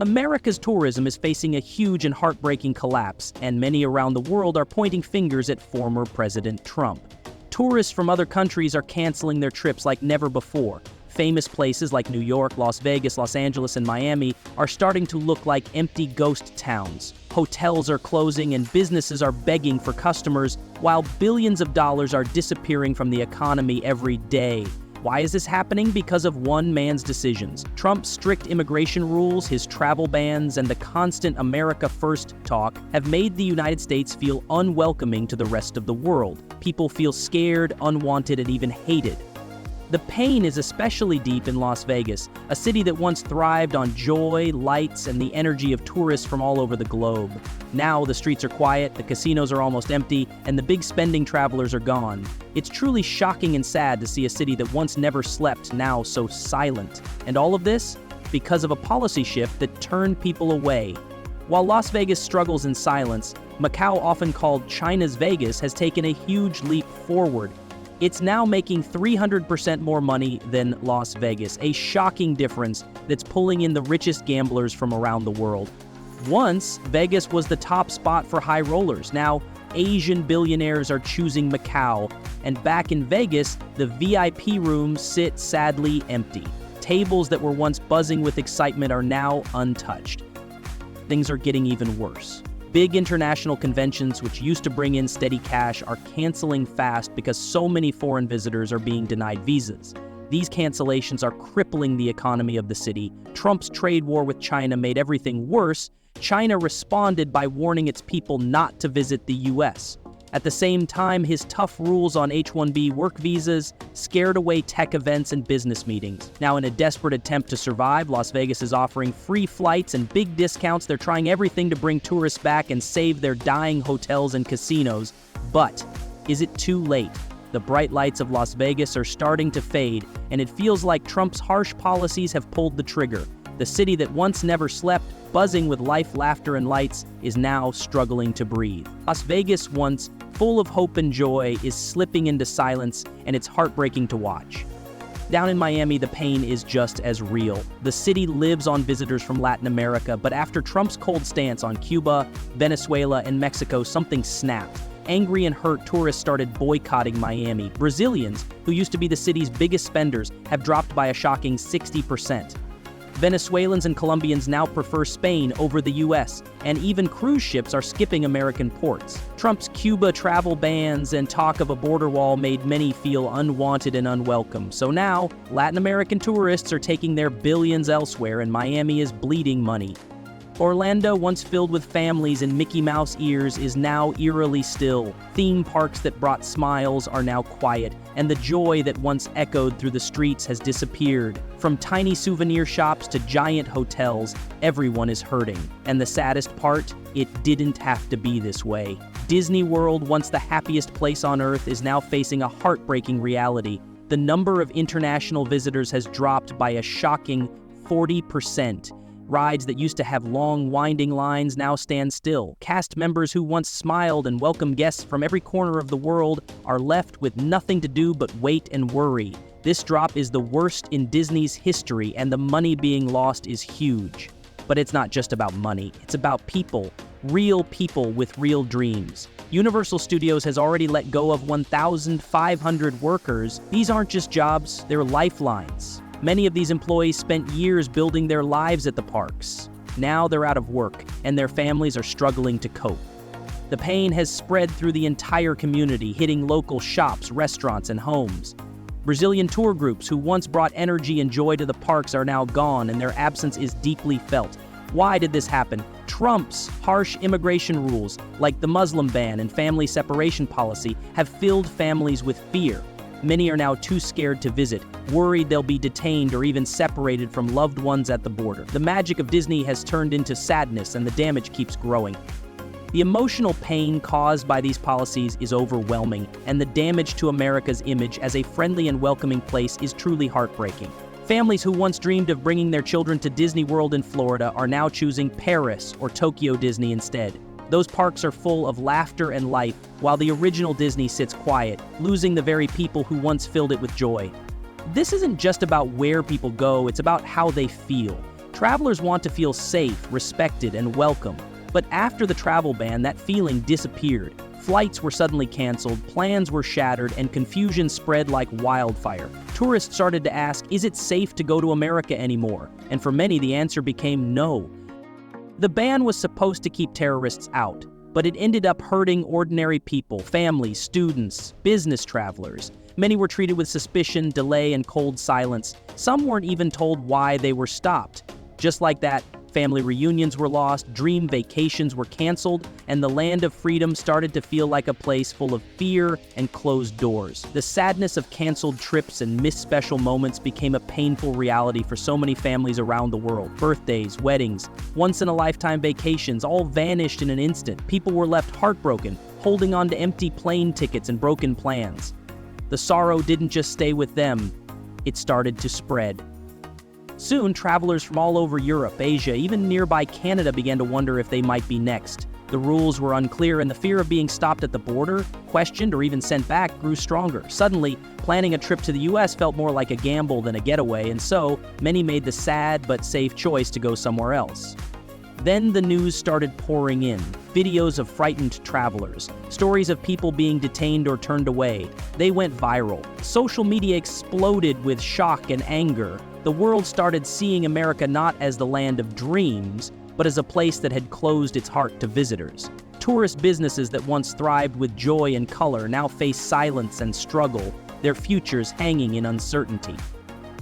America's tourism is facing a huge and heartbreaking collapse, and many around the world are pointing fingers at former President Trump. Tourists from other countries are canceling their trips like never before. Famous places like New York, Las Vegas, Los Angeles, and Miami are starting to look like empty ghost towns. Hotels are closing and businesses are begging for customers, while billions of dollars are disappearing from the economy every day. Why is this happening? Because of one man's decisions. Trump's strict immigration rules, his travel bans, and the constant America First talk have made the United States feel unwelcoming to the rest of the world. People feel scared, unwanted, and even hated. The pain is especially deep in Las Vegas, a city that once thrived on joy, lights, and the energy of tourists from all over the globe. Now the streets are quiet, the casinos are almost empty, and the big spending travelers are gone. It's truly shocking and sad to see a city that once never slept now so silent. And all of this because of a policy shift that turned people away. While Las Vegas struggles in silence, Macau, often called China's Vegas, has taken a huge leap forward. It's now making 300% more money than Las Vegas, a shocking difference that's pulling in the richest gamblers from around the world. Once, Vegas was the top spot for high rollers. Now, Asian billionaires are choosing Macau, and back in Vegas, the VIP rooms sit sadly empty. Tables that were once buzzing with excitement are now untouched. Things are getting even worse. Big international conventions, which used to bring in steady cash, are canceling fast because so many foreign visitors are being denied visas. These cancellations are crippling the economy of the city. Trump's trade war with China made everything worse. China responded by warning its people not to visit the US. At the same time, his tough rules on H-1B work visas scared away tech events and business meetings. Now, in a desperate attempt to survive, Las Vegas is offering free flights and big discounts. They're trying everything to bring tourists back and save their dying hotels and casinos. But is it too late? The bright lights of Las Vegas are starting to fade, and it feels like Trump's harsh policies have pulled the trigger. The city that once never slept, buzzing with life, laughter, and lights, is now struggling to breathe. Las Vegas, once full of hope and joy, is slipping into silence, and it's heartbreaking to watch. Down in Miami, the pain is just as real. The city lives on visitors from Latin America, but after Trump's cold stance on Cuba, Venezuela, and Mexico, something snapped. Angry and hurt, tourists started boycotting Miami. Brazilians, who used to be the city's biggest spenders, have dropped by a shocking 60%. Venezuelans and Colombians now prefer Spain over the US, and even cruise ships are skipping American ports. Trump's Cuba travel bans and talk of a border wall made many feel unwanted and unwelcome. So now, Latin American tourists are taking their billions elsewhere, and Miami is bleeding money. Orlando, once filled with families and Mickey Mouse ears, is now eerily still. Theme parks that brought smiles are now quiet, and the joy that once echoed through the streets has disappeared. From tiny souvenir shops to giant hotels, everyone is hurting. And the saddest part? It didn't have to be this way. Disney World, once the happiest place on earth, is now facing a heartbreaking reality. The number of international visitors has dropped by a shocking 40%. Rides that used to have long, winding lines now stand still. Cast members who once smiled and welcomed guests from every corner of the world are left with nothing to do but wait and worry. This drop is the worst in Disney's history, and the money being lost is huge. But it's not just about money. It's about people. Real people with real dreams. Universal Studios has already let go of 1,500 workers. These aren't just jobs, they're lifelines. Many of these employees spent years building their lives at the parks. Now they're out of work, and their families are struggling to cope. The pain has spread through the entire community, hitting local shops, restaurants, and homes. Brazilian tour groups who once brought energy and joy to the parks are now gone, and their absence is deeply felt. Why did this happen? Trump's harsh immigration rules, like the Muslim ban and family separation policy, have filled families with fear. Many are now too scared to visit, worried they'll be detained or even separated from loved ones at the border. The magic of Disney has turned into sadness, and the damage keeps growing. The emotional pain caused by these policies is overwhelming, and the damage to America's image as a friendly and welcoming place is truly heartbreaking. Families who once dreamed of bringing their children to Disney World in Florida are now choosing Paris or Tokyo Disney instead. Those parks are full of laughter and life, while the original Disney sits quiet, losing the very people who once filled it with joy. This isn't just about where people go, it's about how they feel. Travelers want to feel safe, respected, and welcome. But after the travel ban, that feeling disappeared. Flights were suddenly canceled, plans were shattered, and confusion spread like wildfire. Tourists started to ask, is it safe to go to America anymore? And for many, the answer became no. The ban was supposed to keep terrorists out, but it ended up hurting ordinary people, families, students, business travelers. Many were treated with suspicion, delay, and cold silence. Some weren't even told why they were stopped. Just like that, family reunions were lost, dream vacations were canceled, and the land of freedom started to feel like a place full of fear and closed doors. The sadness of canceled trips and missed special moments became a painful reality for so many families around the world. Birthdays, weddings, once-in-a-lifetime vacations all vanished in an instant. People were left heartbroken, holding on to empty plane tickets and broken plans. The sorrow didn't just stay with them, it started to spread. Soon, travelers from all over Europe, Asia, even nearby Canada began to wonder if they might be next. The rules were unclear, and the fear of being stopped at the border, questioned, or even sent back grew stronger. Suddenly, planning a trip to the US felt more like a gamble than a getaway, and so many made the sad but safe choice to go somewhere else. Then the news started pouring in. Videos of frightened travelers, stories of people being detained or turned away. They went viral. Social media exploded with shock and anger. The world started seeing America not as the land of dreams, but as a place that had closed its heart to visitors. Tourist businesses that once thrived with joy and color now face silence and struggle, their futures hanging in uncertainty.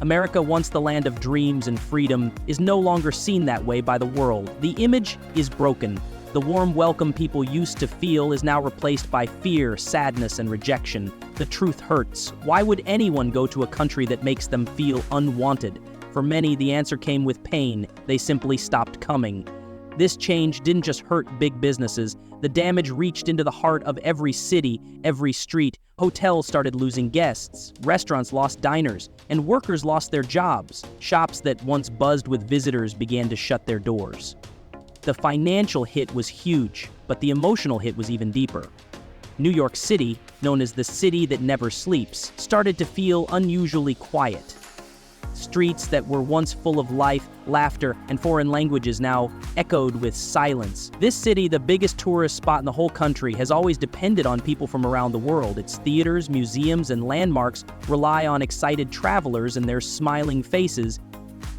America, once the land of dreams and freedom, is no longer seen that way by the world. The image is broken. The warm welcome people used to feel is now replaced by fear, sadness, and rejection. The truth hurts. Why would anyone go to a country that makes them feel unwanted? For many, the answer came with pain. They simply stopped coming. This change didn't just hurt big businesses. The damage reached into the heart of every city, every street. Hotels started losing guests, restaurants lost diners, and workers lost their jobs. Shops that once buzzed with visitors began to shut their doors. The financial hit was huge, but the emotional hit was even deeper. New York City, known as the city that never sleeps, started to feel unusually quiet. Streets that were once full of life, laughter, and foreign languages now echoed with silence. This city, the biggest tourist spot in the whole country, has always depended on people from around the world. Its theaters, museums, and landmarks rely on excited travelers and their smiling faces.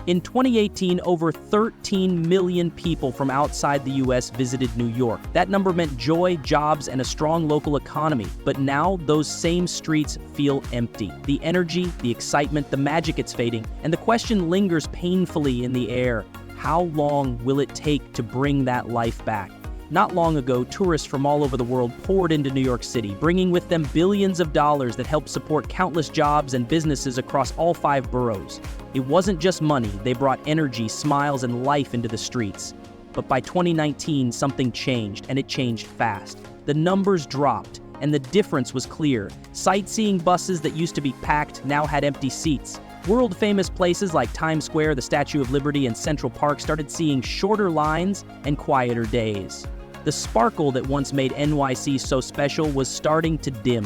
In 2018, over 13 million people from outside the U.S. visited New York. That number meant joy, jobs, and a strong local economy. But now, those same streets feel empty. The energy, the excitement, the magic, it's fading, and the question lingers painfully in the air. How long will it take to bring that life back? Not long ago, tourists from all over the world poured into New York City, bringing with them billions of dollars that helped support countless jobs and businesses across all 5 boroughs. It wasn't just money, they brought energy, smiles, and life into the streets. But by 2019, something changed, and it changed fast. The numbers dropped, and the difference was clear. Sightseeing buses that used to be packed now had empty seats. World-famous places like Times Square, the Statue of Liberty, and Central Park started seeing shorter lines and quieter days. The sparkle that once made NYC so special was starting to dim.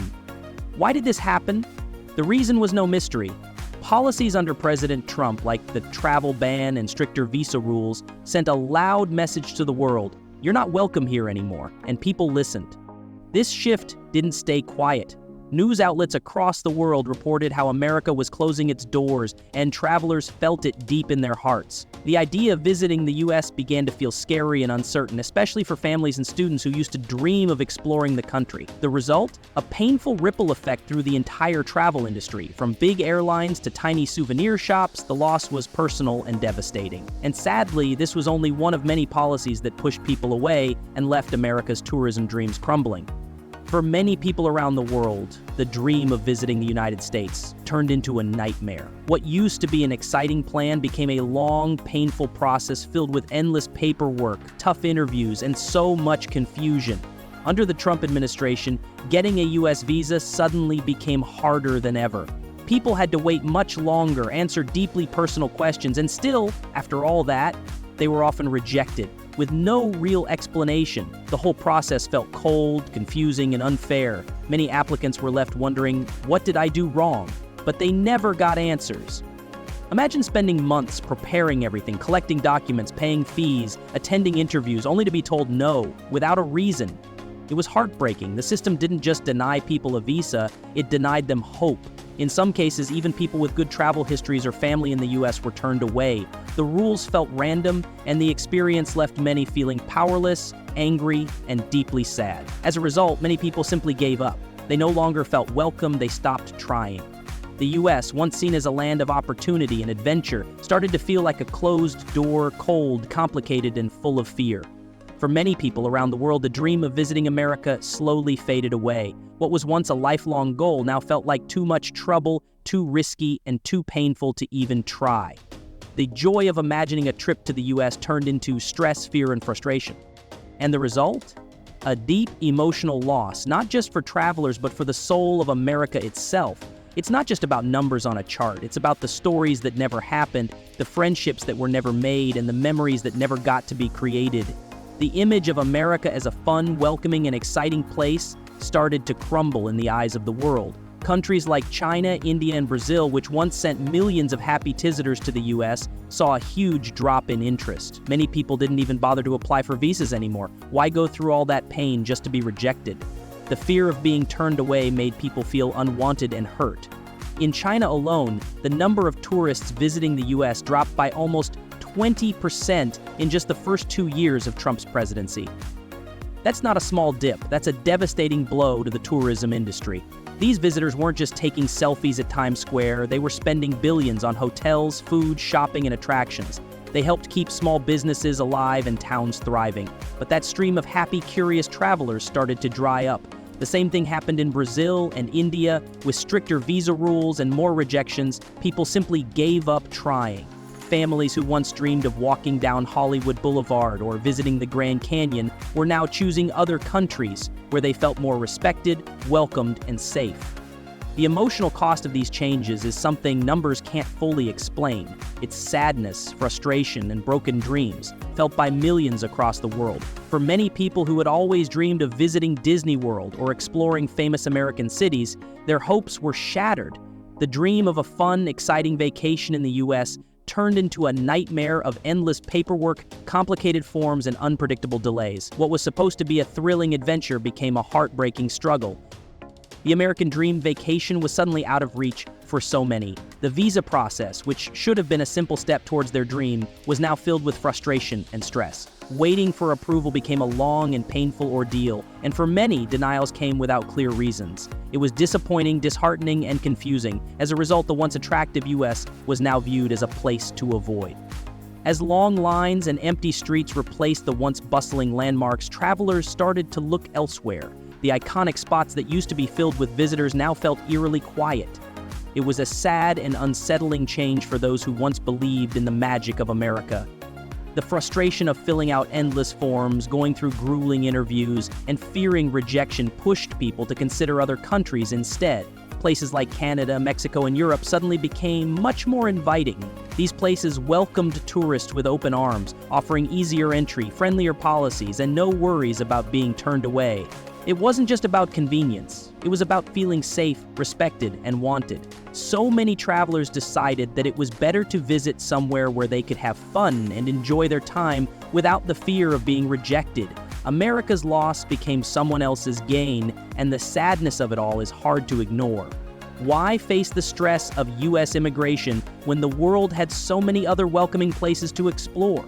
Why did this happen? The reason was no mystery. Policies under President Trump, like the travel ban and stricter visa rules, sent a loud message to the world. You're not welcome here anymore, and people listened. This shift didn't stay quiet. News outlets across the world reported how America was closing its doors, and travelers felt it deep in their hearts. The idea of visiting the U.S. began to feel scary and uncertain, especially for families and students who used to dream of exploring the country. The result? A painful ripple effect through the entire travel industry. From big airlines to tiny souvenir shops, the loss was personal and devastating. And sadly, this was only one of many policies that pushed people away and left America's tourism dreams crumbling. For many people around the world, the dream of visiting the United States turned into a nightmare. What used to be an exciting plan became a long, painful process filled with endless paperwork, tough interviews, and so much confusion. Under the Trump administration, getting a U.S. visa suddenly became harder than ever. People had to wait much longer, answer deeply personal questions, and still, after all that, they were often rejected. With no real explanation, the whole process felt cold, confusing, and unfair. Many applicants were left wondering, what did I do wrong? But they never got answers. Imagine spending months preparing everything, collecting documents, paying fees, attending interviews, only to be told no, without a reason. It was heartbreaking. The system didn't just deny people a visa, it denied them hope. In some cases, even people with good travel histories or family in the US were turned away. The rules felt random, and the experience left many feeling powerless, angry, and deeply sad. As a result, many people simply gave up. They no longer felt welcome, they stopped trying. The US, once seen as a land of opportunity and adventure, started to feel like a closed door, cold, complicated, and full of fear. For many people around the world, the dream of visiting America slowly faded away. What was once a lifelong goal now felt like too much trouble, too risky, and too painful to even try. The joy of imagining a trip to the US turned into stress, fear, and frustration. And the result? A deep emotional loss, not just for travelers, but for the soul of America itself. It's not just about numbers on a chart. It's about the stories that never happened, the friendships that were never made, and the memories that never got to be created. The image of America as a fun, welcoming, and exciting place started to crumble in the eyes of the world. Countries like China, India, and Brazil, which once sent millions of happy visitors to the US, saw a huge drop in interest. Many people didn't even bother to apply for visas anymore. Why go through all that pain just to be rejected? The fear of being turned away made people feel unwanted and hurt. In China alone, the number of tourists visiting the US dropped by almost 20% in just the first 2 years of Trump's presidency. That's not a small dip, that's a devastating blow to the tourism industry. These visitors weren't just taking selfies at Times Square, they were spending billions on hotels, food, shopping, and attractions. They helped keep small businesses alive and towns thriving. But that stream of happy, curious travelers started to dry up. The same thing happened in Brazil and India. With stricter visa rules and more rejections, people simply gave up trying. Families who once dreamed of walking down Hollywood Boulevard or visiting the Grand Canyon were now choosing other countries where they felt more respected, welcomed, and safe. The emotional cost of these changes is something numbers can't fully explain. It's sadness, frustration, and broken dreams, felt by millions across the world. For many people who had always dreamed of visiting Disney World or exploring famous American cities, their hopes were shattered. The dream of a fun, exciting vacation in the US turned into a nightmare of endless paperwork, complicated forms, and unpredictable delays. What was supposed to be a thrilling adventure became a heartbreaking struggle. The American dream vacation was suddenly out of reach for so many. The visa process, which should have been a simple step towards their dream, was now filled with frustration and stress. Waiting for approval became a long and painful ordeal, and for many, denials came without clear reasons. It was disappointing, disheartening, and confusing. As a result, the once attractive US was now viewed as a place to avoid. As long lines and empty streets replaced the once bustling landmarks, travelers started to look elsewhere. The iconic spots that used to be filled with visitors now felt eerily quiet. It was a sad and unsettling change for those who once believed in the magic of America. The frustration of filling out endless forms, going through grueling interviews, and fearing rejection pushed people to consider other countries instead. Places like Canada, Mexico, and Europe suddenly became much more inviting. These places welcomed tourists with open arms, offering easier entry, friendlier policies, and no worries about being turned away. It wasn't just about convenience. It was about feeling safe, respected, and wanted. So many travelers decided that it was better to visit somewhere where they could have fun and enjoy their time without the fear of being rejected. America's loss became someone else's gain, and the sadness of it all is hard to ignore. Why face the stress of US immigration when the world had so many other welcoming places to explore?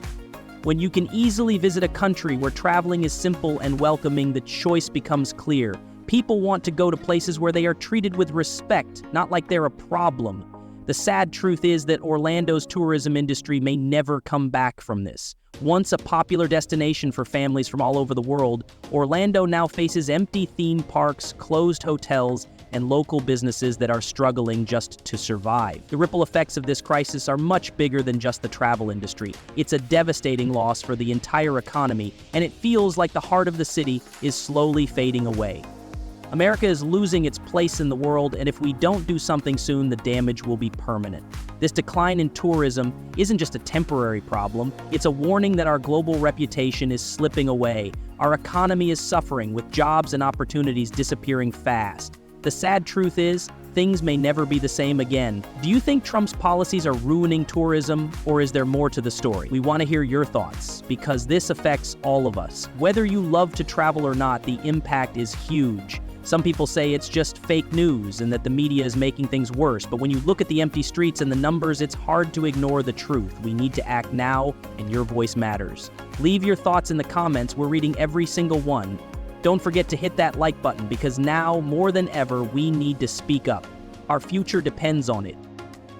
When you can easily visit a country where traveling is simple and welcoming, the choice becomes clear. People want to go to places where they are treated with respect, not like they're a problem. The sad truth is that Orlando's tourism industry may never come back from this. Once a popular destination for families from all over the world, Orlando now faces empty theme parks, closed hotels, and local businesses that are struggling just to survive. The ripple effects of this crisis are much bigger than just the travel industry. It's a devastating loss for the entire economy, and it feels like the heart of the city is slowly fading away. America is losing its place in the world, and if we don't do something soon, the damage will be permanent. This decline in tourism isn't just a temporary problem, it's a warning that our global reputation is slipping away. Our economy is suffering, with jobs and opportunities disappearing fast. The sad truth is, things may never be the same again. Do you think Trump's policies are ruining tourism, or is there more to the story? We want to hear your thoughts, because this affects all of us. Whether you love to travel or not, the impact is huge. Some people say it's just fake news and that the media is making things worse, but when you look at the empty streets and the numbers, it's hard to ignore the truth. We need to act now, and your voice matters. Leave your thoughts in the comments. We're reading every single one. Don't forget to hit that like button, because now, more than ever, we need to speak up. Our future depends on it.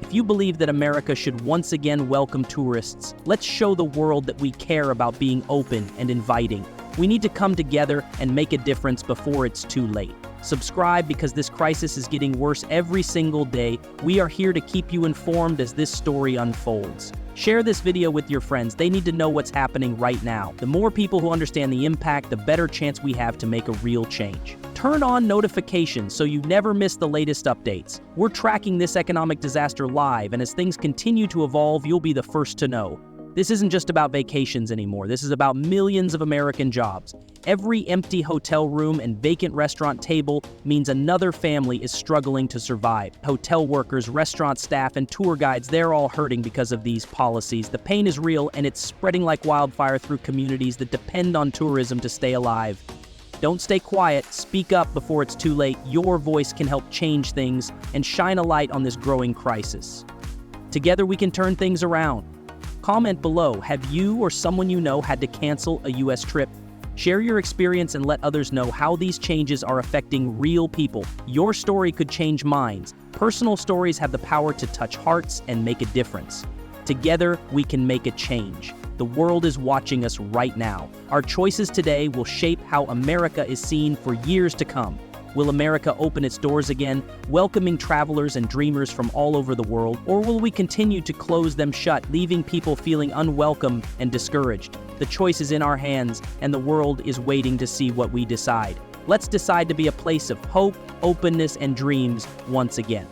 If you believe that America should once again welcome tourists, let's show the world that we care about being open and inviting. We need to come together and make a difference before it's too late. Subscribe, because this crisis is getting worse every single day. We are here to keep you informed as this story unfolds. Share this video with your friends. They need to know what's happening right now. The more people who understand the impact, the better chance we have to make a real change. Turn on notifications so you never miss the latest updates. We're tracking this economic disaster live, and as things continue to evolve, you'll be the first to know. This isn't just about vacations anymore. This is about millions of American jobs. Every empty hotel room and vacant restaurant table means another family is struggling to survive. Hotel workers, restaurant staff, and tour guides, they're all hurting because of these policies. The pain is real, and it's spreading like wildfire through communities that depend on tourism to stay alive. Don't stay quiet. Speak up before it's too late. Your voice can help change things and shine a light on this growing crisis. Together we can turn things around. Comment below, have you or someone you know had to cancel a U.S. trip? Share your experience and let others know how these changes are affecting real people. Your story could change minds. Personal stories have the power to touch hearts and make a difference. Together, we can make a change. The world is watching us right now. Our choices today will shape how America is seen for years to come. Will America open its doors again, welcoming travelers and dreamers from all over the world? Or will we continue to close them shut, leaving people feeling unwelcome and discouraged? The choice is in our hands, and the world is waiting to see what we decide. Let's decide to be a place of hope, openness, and dreams once again.